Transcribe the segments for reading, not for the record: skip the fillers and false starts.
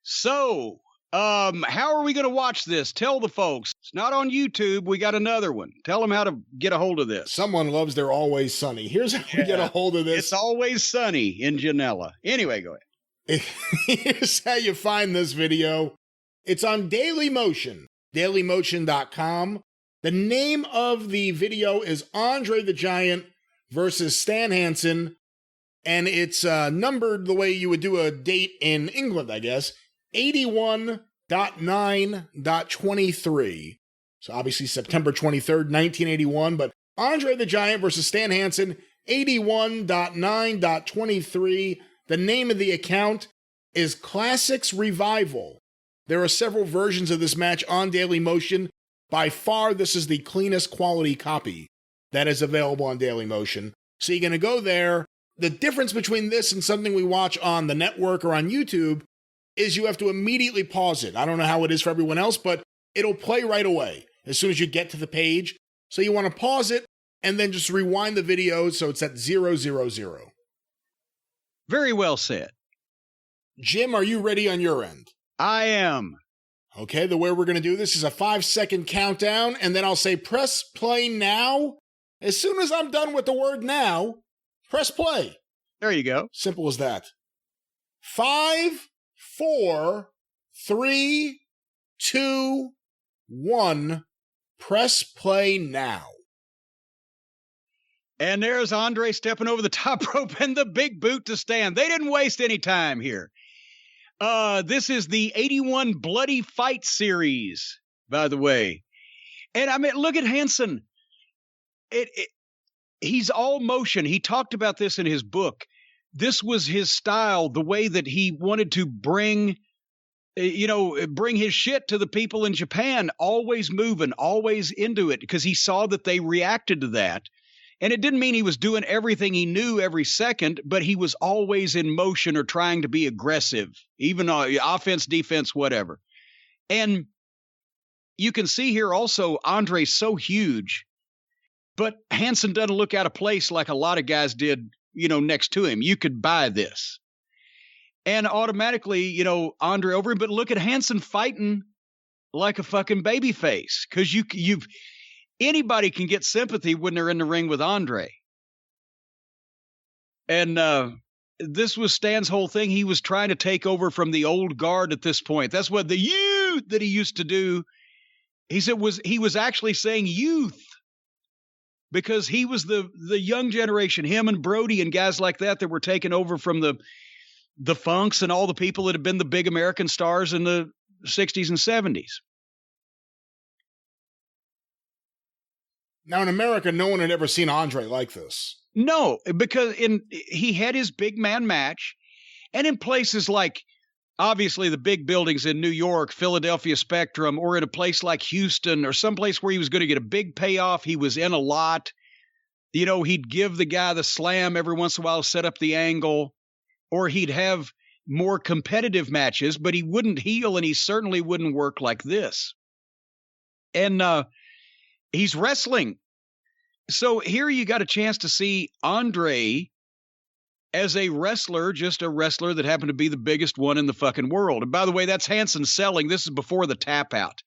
So, how are we going to watch this? Tell the folks. It's not on YouTube. We got another one. Tell them how to get a hold of this. Someone loves their Always Sunny. Here's how we get a hold of this. It's Always Sunny in Janella. Anyway, go ahead. Here's how you find this video. It's on Dailymotion, dailymotion.com. The name of the video is Andre the Giant versus Stan Hansen, and it's numbered the way you would do a date in England, I guess, 81.9.23. So obviously September 23rd, 1981, but Andre the Giant versus Stan Hansen, 81.9.23. The name of the account is Classics Revival. There are several versions of this match on Dailymotion. By far, this is the cleanest quality copy that is available on Dailymotion. So you're going to go there. The difference between this and something we watch on the network or on YouTube is you have to immediately pause it. I don't know how it is for everyone else, but it'll play right away as soon as you get to the page. So you want to pause it and then just rewind the video so it's at 000. Very well said. Jim, are you ready on your end? I am. Okay, the way we're going to do this is a 5-second countdown, and then I'll say press play now. As soon as I'm done with the word now, press play. There you go. Simple as that. 5, 4, 3, 2, 1. Press play now. And there's Andre stepping over the top rope and the big boot to Stan. They didn't waste any time here. This is the 81 Bloody Fight series, by the way. And I mean, look at Hansen. He's all motion. He talked about this in his book. This was his style, the way that he wanted to bring his shit to the people in Japan, always moving, always into it, because he saw that they reacted to that. And it didn't mean he was doing everything he knew every second, but he was always in motion or trying to be aggressive, even offense, defense, whatever. And you can see here also, Andre's so huge, but Hansen doesn't look out of place like a lot of guys did, next to him. You could buy this. And automatically, Andre over him, but look at Hansen fighting like a fucking baby face, because anybody can get sympathy when they're in the ring with Andre. And this was Stan's whole thing. He was trying to take over from the old guard at this point. That's what the youth that he used to do. He said he was actually saying youth because he was the young generation, him and Brody and guys like that were taking over from the Funks and all the people that had been the big American stars in the 60s and 70s. Now, in America, no one had ever seen Andre like this. No, because he had his big man match, and in places like, obviously, the big buildings in New York, Philadelphia Spectrum, or in a place like Houston, or someplace where he was going to get a big payoff, he was in a lot. He'd give the guy the slam every once in a while, set up the angle, or he'd have more competitive matches, but he wouldn't heel, and he certainly wouldn't work like this. And he's wrestling. So here you got a chance to see Andre as a wrestler, just a wrestler that happened to be the biggest one in the fucking world. And by the way, that's Hansen selling. This is before the tap out.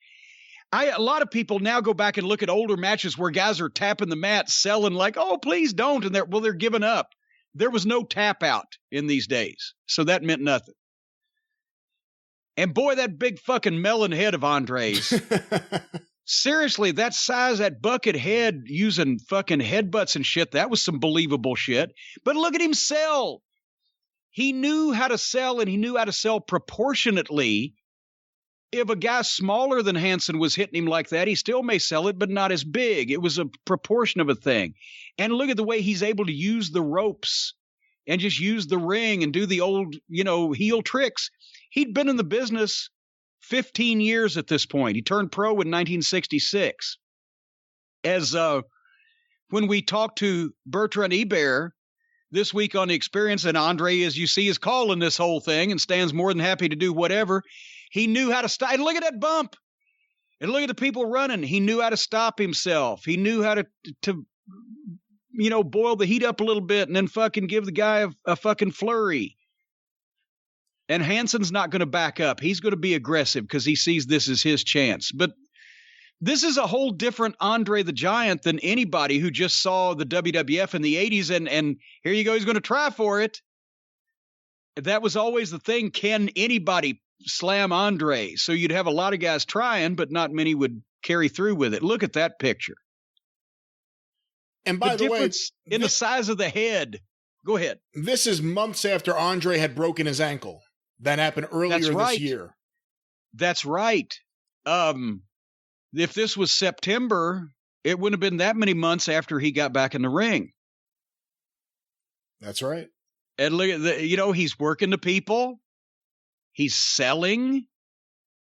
A lot of people now go back and look at older matches where guys are tapping the mat, selling like, oh, please don't. And they're giving up. There was no tap out in these days. So that meant nothing. And boy, that big fucking melon head of Andre's. Seriously, that size, that bucket head using fucking headbutts and shit, that was some believable shit. But look at him sell. He knew how to sell, and he knew how to sell proportionately. If a guy smaller than Hansen was hitting him like that, he still may sell it, but not as big. It was a proportion of a thing. And look at the way he's able to use the ropes and just use the ring and do the old, heel tricks. He'd been in the business 15 years at this point. He turned pro in 1966. As when we talked to Bertrand Hebert this week on The Experience, and Andre, as you see, is calling this whole thing and Stan's more than happy to do whatever. He knew how to stop. And look at that bump. And look at the people running. He knew how to stop himself. He knew how to boil the heat up a little bit and then fucking give the guy a fucking flurry. And Hansen's not going to back up. He's going to be aggressive because he sees this as his chance. But this is a whole different Andre the Giant than anybody who just saw the WWF in the 80s and here you go, he's going to try for it. That was always the thing. Can anybody slam Andre? So you'd have a lot of guys trying, but not many would carry through with it. Look at that picture. And by the way, in the size of the head. Go ahead. This is months after Andre had broken his ankle. That happened earlier this year. That's right. If this was September, it wouldn't have been that many months after he got back in the ring. That's right. And look at he's working the people. He's selling.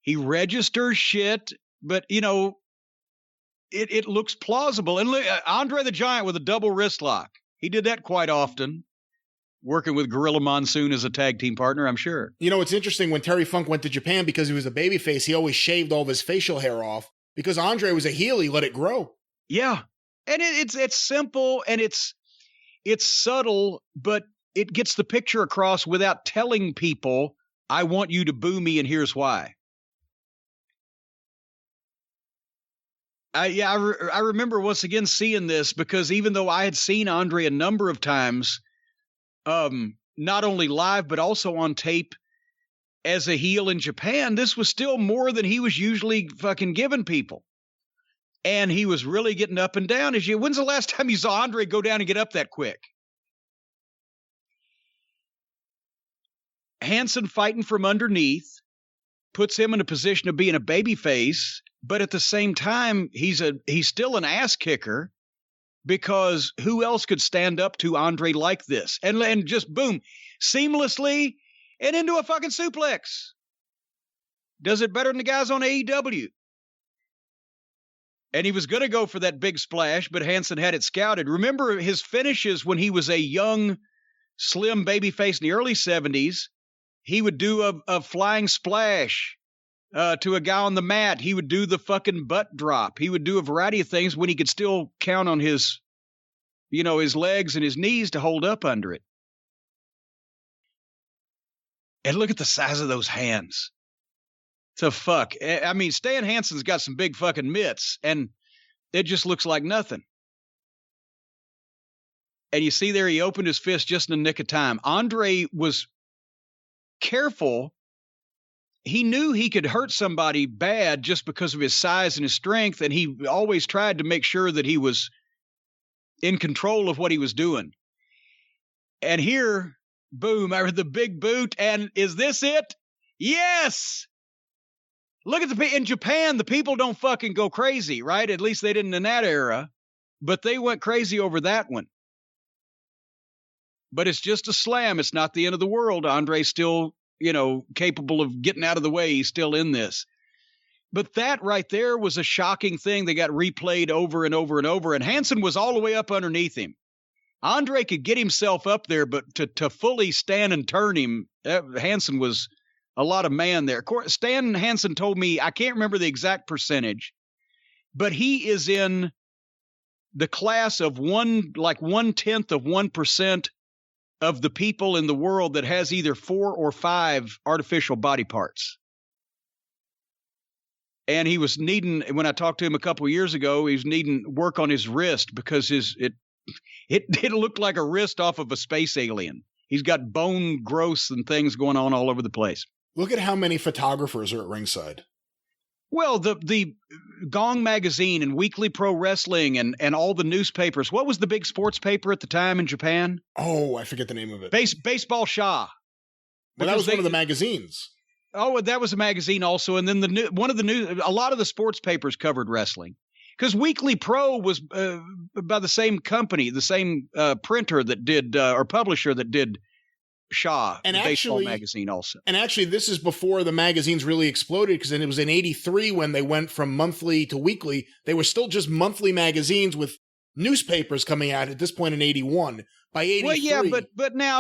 He registers shit, but it looks plausible. And look, Andre the Giant with a double wrist lock. He did that quite often, working with Gorilla Monsoon as a tag team partner, I'm sure. It's interesting when Terry Funk went to Japan because he was a babyface, he always shaved all of his facial hair off. Because Andre was a heel, he let it grow. Yeah. And it's simple and it's subtle, but it gets the picture across without telling people, I want you to boo me and here's why. I remember once again seeing this because even though I had seen Andre a number of times, not only live, but also on tape as a heel in Japan, this was still more than he was usually fucking giving people. And he was really getting up and down. When's the last time you saw Andre go down and get up that quick? Hansen fighting from underneath puts him in a position of being a babyface, but at the same time, he's still an ass kicker because who else could stand up to Andre like this? And just boom, seamlessly and into a fucking suplex. Does it better than the guys on AEW. And he was going to go for that big splash, but Hansen had it scouted. Remember his finishes when he was a young, slim babyface in the early 70s. He would do a flying splash to a guy on the mat. He would do the fucking butt drop. He would do a variety of things when he could still count on his legs and his knees to hold up under it. And look at the size of those hands. So fuck. I mean, Stan Hansen's got some big fucking mitts, and it just looks like nothing. And you see there, he opened his fist just in the nick of time. Andre was careful. He knew he could hurt somebody bad just because of his size and his strength, and he always tried to make sure that he was in control of what he was doing. And here, boom, I heard the big boot, and is this it? Yes! Look at in Japan, the people don't fucking go crazy, right? At least they didn't in that era, but they went crazy over that one. But it's just a slam. It's not the end of the world. Andre's still, capable of getting out of the way. He's still in this. But that right there was a shocking thing that got replayed over and over and over. And Hansen was all the way up underneath him. Andre could get himself up there, but to fully stand and turn him, Hansen was a lot of man there. Stan Hansen told me, I can't remember the exact percentage, but he is in the class of 1/10 of 1% of the people in the world that has either 4 or 5 artificial body parts. And he was needing, when I talked to him a couple of years ago, he was needing work on his wrist because it looked like a wrist off of a space alien. He's got bone growths and things going on all over the place. Look at how many photographers are at ringside. Well, the Gong magazine and Weekly Pro Wrestling and all the newspapers. What was the big sports paper at the time in Japan? Oh, I forget the name of it. Baseball Shah. Well, that was one of the magazines. Oh, that was a magazine also. And then a lot of the sports papers covered wrestling. Because Weekly Pro was by the same company, the same printer that did, or publisher that did Shaw, and the baseball magazine also. And actually, this is before the magazines really exploded, because then it was in 83 when they went from monthly to weekly. They were still just monthly magazines with newspapers coming out at this point in 81. By 83. Well, yeah,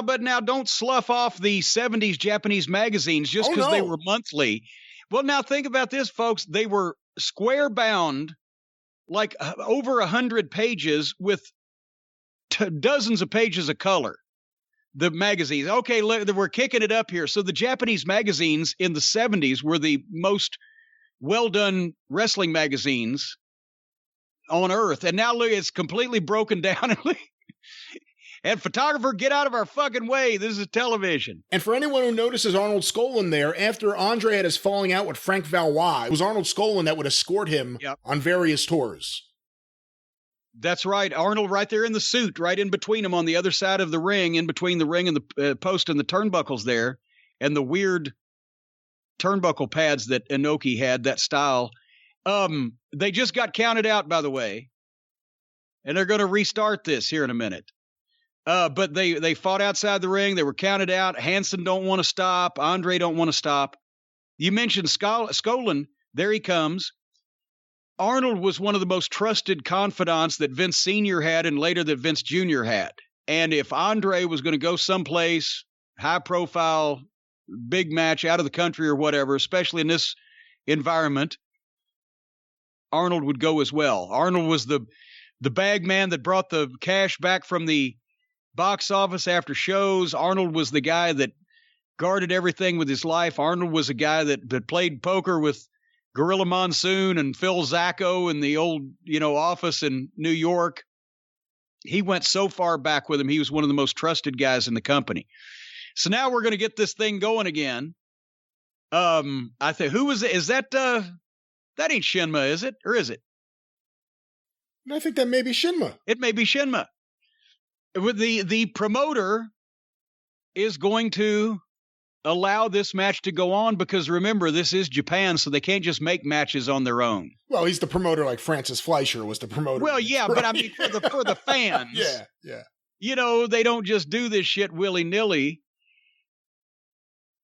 but now don't slough off the 70s Japanese magazines just because they were monthly. Well, now think about this, folks. They were square bound, like over 100 pages with dozens of pages of color. the magazines. Okay, look, we're kicking it up here. So the Japanese magazines in the 70s were the most well-done wrestling magazines on earth. And now look, it's completely broken down. And photographer, get out of our fucking way. This is television. And for anyone who notices Arnold Skolin there, after Andre had his falling out with Frank Valois, it was Arnold Skolin that would escort him on various tours. That's right. Arnold right there in the suit, right in between them on the other side of the ring, in between the ring and the post and the turnbuckles there, and the weird turnbuckle pads that Inoki had, that style. They just got counted out, by the way, and they're going to restart this here in a minute. But they fought outside the ring. They were counted out. Hansen don't want to stop. Andre don't want to stop. You mentioned Skolin. There he comes. Arnold was one of the most trusted confidants that Vince Sr. had and later that Vince Jr. had. And if Andre was going to go someplace, high profile, big match out of the country or whatever, especially in this environment, Arnold would go as well. Arnold was the bag man that brought the cash back from the box office after shows. Arnold was the guy that guarded everything with his life. Arnold was a guy that played poker with Gorilla Monsoon and Phil Zacco in the old, office in New York. He went so far back with him. He was one of the most trusted guys in the company. So now we're going to get this thing going again. I think, who was it? Is that, that ain't Shinma, is it? Or is it? I think that may be Shinma. It may be Shinma. The promoter is going to allow this match to go on because, remember, this is Japan, so they can't just make matches on their own. Well, he's the promoter like Francis Fleischer was the promoter. Well, yeah, but I mean, for the fans. Yeah. They don't just do this shit willy-nilly.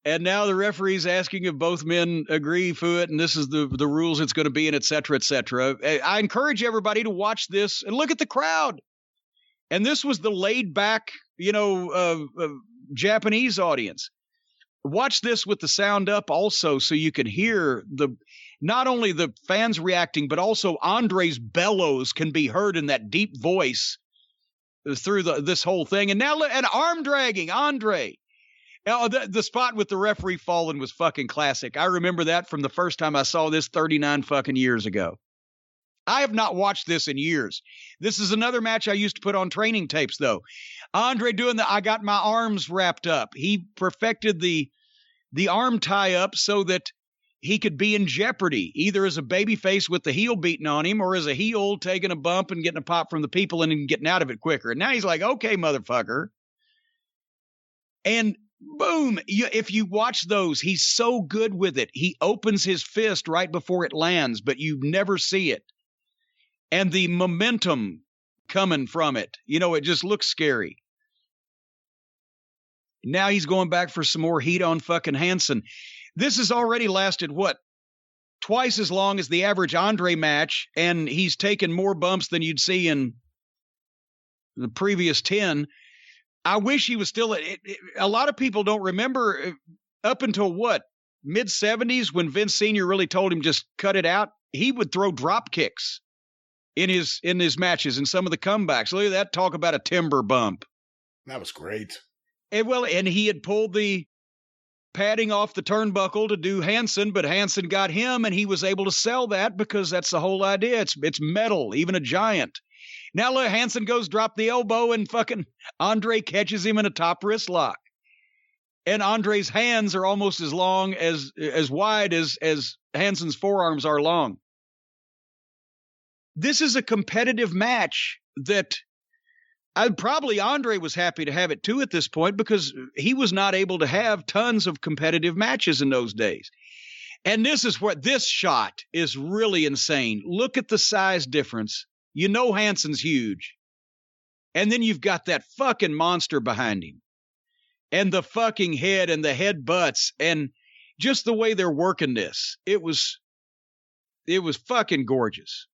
And now the referee's asking if both men agree for it, and this is the rules it's going to be, and et cetera, et cetera. I encourage everybody to watch this and look at the crowd. And this was the laid-back, Japanese audience. Watch this with the sound up also so you can hear not only the fans reacting, but also Andre's bellows can be heard in that deep voice through this whole thing. And now an arm dragging Andre. Now, the spot with the referee falling was fucking classic. I remember that from the first time I saw this 39 fucking years ago. I have not watched this in years. This is another match I used to put on training tapes, though. Andre doing I got my arms wrapped up. He perfected the arm tie-up so that he could be in jeopardy, either as a babyface with the heel beating on him or as a heel taking a bump and getting a pop from the people and then getting out of it quicker. And now he's like, okay, motherfucker. And boom, if you watch those, he's so good with it. He opens his fist right before it lands, but you never see it. And the momentum coming from it, it just looks scary. Now he's going back for some more heat on fucking Hansen. This has already lasted, twice as long as the average Andre match, and he's taken more bumps than you'd see in the previous 10. I wish he was still... a lot of people don't remember up until mid-70s when Vince Sr. really told him just cut it out. He would throw drop kicks in his matches and some of the comebacks. Look at that. Talk about a timber bump. That was great. And he had pulled the padding off the turnbuckle to do Hansen, but Hansen got him, and he was able to sell that because that's the whole idea. It's metal, even a giant. Now look, Hansen goes drop the elbow, and fucking Andre catches him in a top wrist lock. And Andre's hands are almost as long as wide as Hansen's forearms are long. This is a competitive match that probably Andre was happy to have it too at this point because he was not able to have tons of competitive matches in those days. And this shot is really insane. Look at the size difference. Hansen's huge. And then you've got that fucking monster behind him. And the fucking head and the head butts and just the way they're working this. It was fucking gorgeous.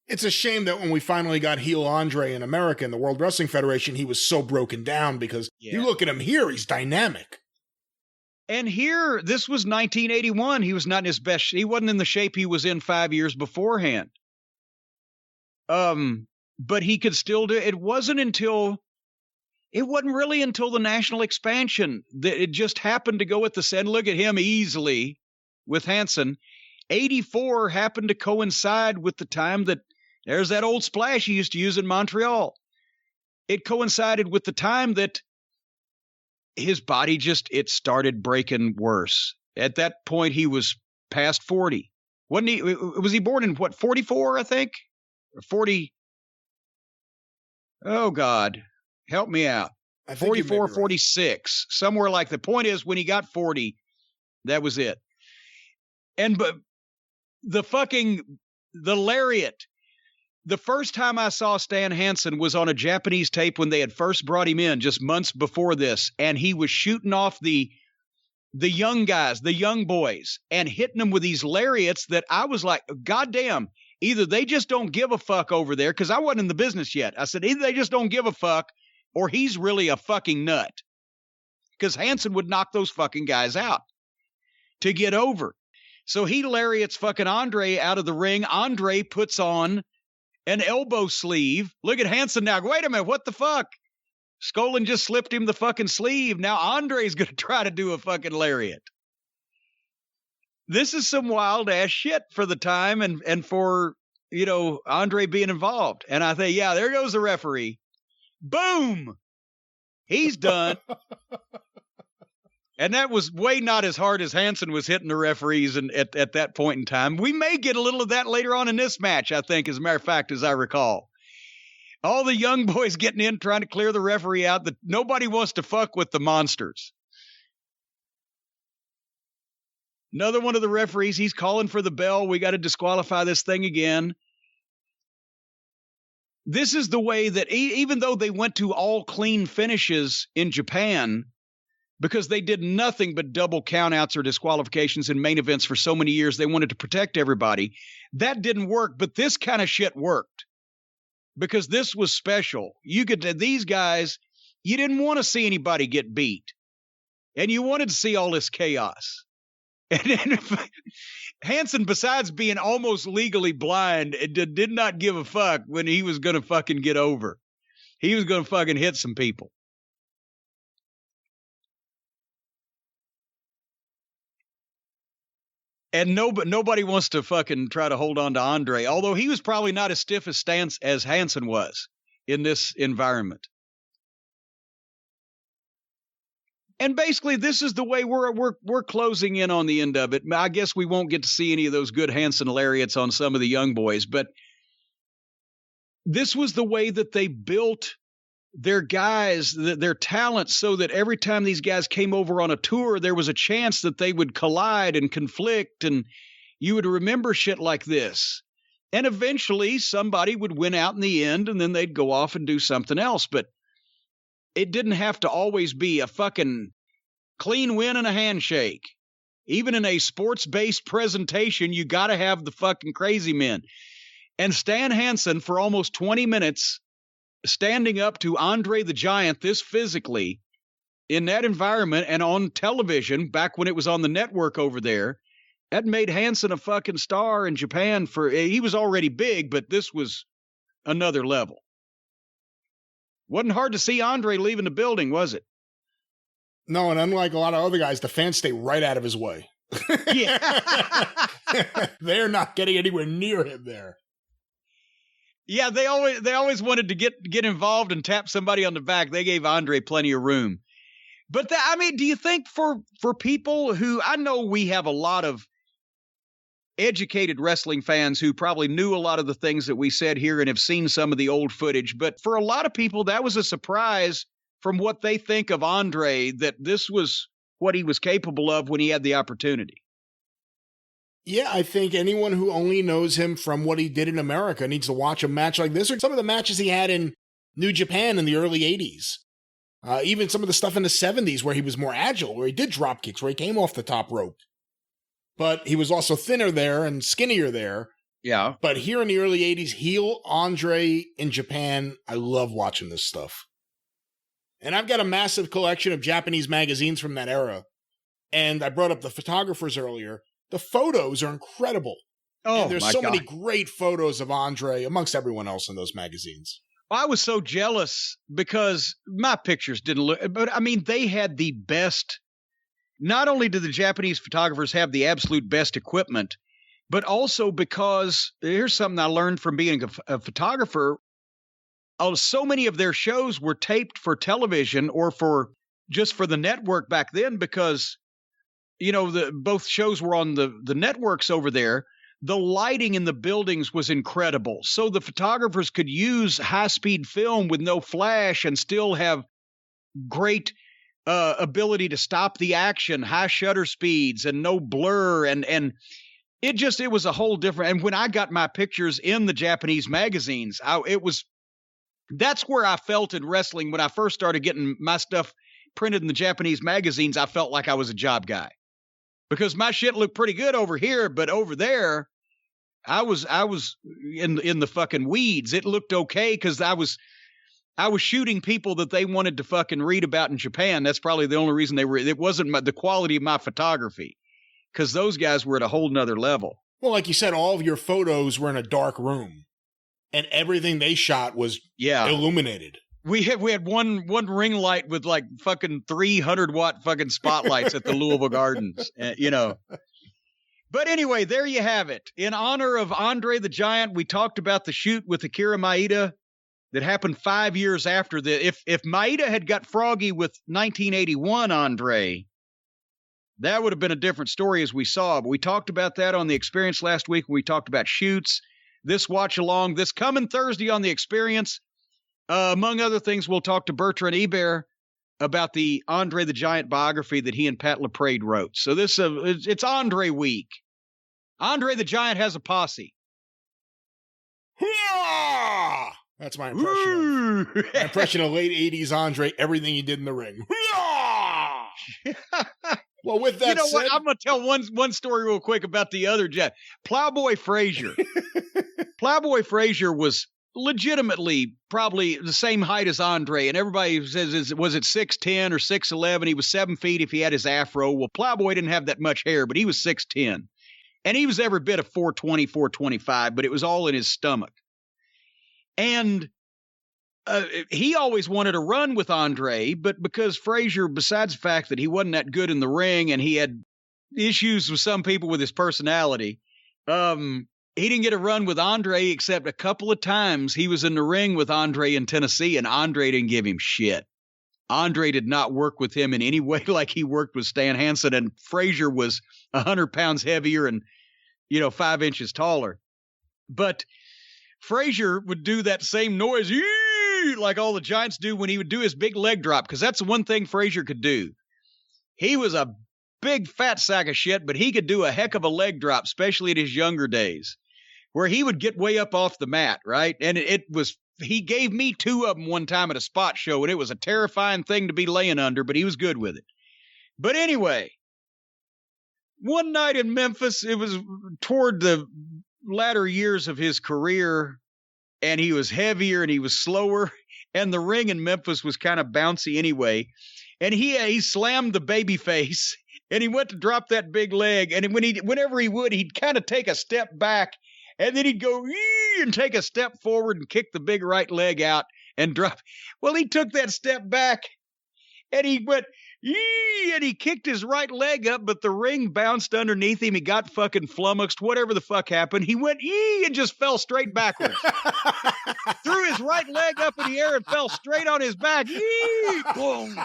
It's a shame that when we finally got heel Andre in America in the World Wrestling Federation, he was so broken down because you look at him here, he's dynamic. And here, this was 1981. He was not in his best. He wasn't in the shape he was in 5 years beforehand. But he could still do it. It wasn't until It wasn't really until the national expansion that it just happened to go at the same. Look at him easily with Hansen. 84 happened to coincide with the time that there's that old splash he used to use in Montreal. It coincided with the time that his body it started breaking worse. At that point, he was past 40. Wasn't he? Was he born in what, 44, I think? Or 40? Oh, God. Help me out. 44, right. 46. Somewhere like the point is, when he got 40, that was it. But the lariat. The first time I saw Stan Hansen was on a Japanese tape when they had first brought him in just months before this, and he was shooting off the young guys, the young boys, and hitting them with these lariats that I was like, goddamn, either they just don't give a fuck over there, because I wasn't in the business yet. I said, either they just don't give a fuck, or he's really a fucking nut. Because Hansen would knock those fucking guys out to get over. So he lariats fucking Andre out of the ring. Andre puts on an elbow sleeve. Look at Hansen now. Wait a minute, what the fuck? Skolin just slipped him the fucking sleeve. Now Andre's going to try to do a fucking lariat. This is some wild ass shit for the time and for, Andre being involved. And I think, yeah, there goes the referee. Boom! He's done. And that was way not as hard as Hansen was hitting the referees at that point in time. We may get a little of that later on in this match, I think, as a matter of fact, as I recall. All the young boys getting in, trying to clear the referee out. That nobody wants to fuck with the monsters. Another one of the referees, he's calling for the bell. We got to disqualify this thing again. This is the way that even though they went to all clean finishes in Japan, because they did nothing but double countouts or disqualifications in main events for so many years, they wanted to protect everybody. That didn't work, but this kind of shit worked because this was special. These guys, you didn't want to see anybody get beat, and you wanted to see all this chaos. And Hansen, besides being almost legally blind, did not give a fuck when he was going to fucking get over. He was going to fucking hit some people. And nobody wants to fucking try to hold on to Andre, although he was probably not as stiff as Hansen was in this environment. And basically, this is the way we're closing in on the end of it. I guess we won't get to see any of those good Hansen lariats on some of the young boys, but this was the way that they built their guys, their talent, so that every time these guys came over on a tour, there was a chance that they would collide and conflict, and you would remember shit like this. And eventually, somebody would win out in the end, and then they'd go off and do something else. But it didn't have to always be a fucking clean win and a handshake. Even in a sports-based presentation, you got to have the fucking crazy men. And Stan Hansen, for almost 20 minutes, standing up to Andre the Giant this physically in that environment and on television back when it was on the network over there, that made Hansen a fucking star in Japan. He was already big, but this was another level. Wasn't hard to see Andre leaving the building, was it? No, and unlike a lot of other guys, the fans stay right out of his way. Yeah. They're not getting anywhere near him there. Yeah, they always wanted to get involved and tap somebody on the back. They gave Andre plenty of room. But do you think for people who, I know we have a lot of educated wrestling fans who probably knew a lot of the things that we said here and have seen some of the old footage, but for a lot of people, that was a surprise from what they think of Andre, that this was what he was capable of when he had the opportunity. Yeah, I think anyone who only knows him from what he did in America needs to watch a match like this, or some of the matches he had in New Japan in the early 80s. Even some of the stuff in the 70s where he was more agile, where he did drop kicks, where he came off the top rope. But he was also thinner there and skinnier there. Yeah. But here in the early 80s, heel Andre in Japan, I love watching this stuff. And I've got a massive collection of Japanese magazines from that era. And I brought up the photographers earlier. The photos are incredible. Oh, and there's so many great photos of Andre amongst everyone else in those magazines. I was so jealous because my pictures didn't look, but I mean, they had the best. Not only did the Japanese photographers have the absolute best equipment, but also because here's something I learned from being a photographer. So many of their shows were taped for television or for just for the network back then because, both shows were on the networks over there. The lighting in the buildings was incredible. So the photographers could use high-speed film with no flash and still have great ability to stop the action, high shutter speeds and no blur. And it was a whole different. And when I got my pictures in the Japanese magazines, that's where I felt in wrestling. When I first started getting my stuff printed in the Japanese magazines, I felt like I was a job guy because my shit looked pretty good over here, but over there I was in the fucking weeds. It looked okay because I was shooting people that they wanted to fucking read about in Japan. That's probably the only reason it wasn't the quality of my photography, because those guys were at a whole nother level. Well, like you said, all of your photos were in a dark room and everything they shot was illuminated. We had one ring light with like fucking 300-watt fucking spotlights at the Louisville Gardens, But anyway, there you have it. In honor of Andre the Giant, we talked about the shoot with Akira Maeda that happened 5 years after if Maeda had got froggy with 1981 Andre, that would have been a different story as we saw. But we talked about that on The Experience last week when we talked about shoots. This watch along, this coming Thursday on The Experience. Among other things, we'll talk to Bertrand Hebert about the Andre the Giant biography that he and Pat LaPrade wrote. So it's Andre week. Andre the Giant has a posse. That's my impression of late 80s Andre, everything he did in the ring. Well, with that said, what? I'm going to tell one story real quick about the other jet. Plowboy Frazier. Plowboy Frazier was legitimately probably the same height as Andre, and everybody says, was it 6'10" or 6'11"? He was 7 feet if he had his afro. Well, Plowboy didn't have that much hair, but he was 6'10". And he was every bit of 420, 425, but it was all in his stomach. And he always wanted to run with Andre, but because Frazier, besides the fact that he wasn't that good in the ring and he had issues with some people with his personality, he didn't get a run with Andre except a couple of times he was in the ring with Andre in Tennessee, and Andre didn't give him shit. Andre did not work with him in any way like he worked with Stan Hansen, and Frazier was 100 pounds heavier and, 5 inches taller. But Frazier would do that same noise, like all the Giants do when he would do his big leg drop, because that's the one thing Frazier could do. He was a big fat sack of shit, but he could do a heck of a leg drop, especially in his younger days, where he would get way up off the mat, right? And he gave me 2 of them one time at a spot show, and it was a terrifying thing to be laying under, but he was good with it. But anyway, one night in Memphis, it was toward the latter years of his career, and he was heavier and he was slower, and the ring in Memphis was kind of bouncy anyway. And he slammed the baby face, and he went to drop that big leg, and whenever he would, he'd kind of take a step back, and then he'd go and take a step forward and kick the big right leg out and drop. Well, he took that step back, and he went and he kicked his right leg up, but the ring bounced underneath him. He got fucking flummoxed, whatever the fuck happened. He went and just fell straight backwards. Threw his right leg up in the air and fell straight on his back. Boom.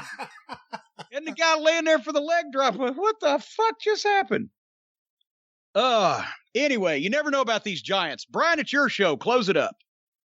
And the guy laying there for the leg drop went, what the fuck just happened? Anyway, you never know about these Giants. Brian, it's your show. Close it up.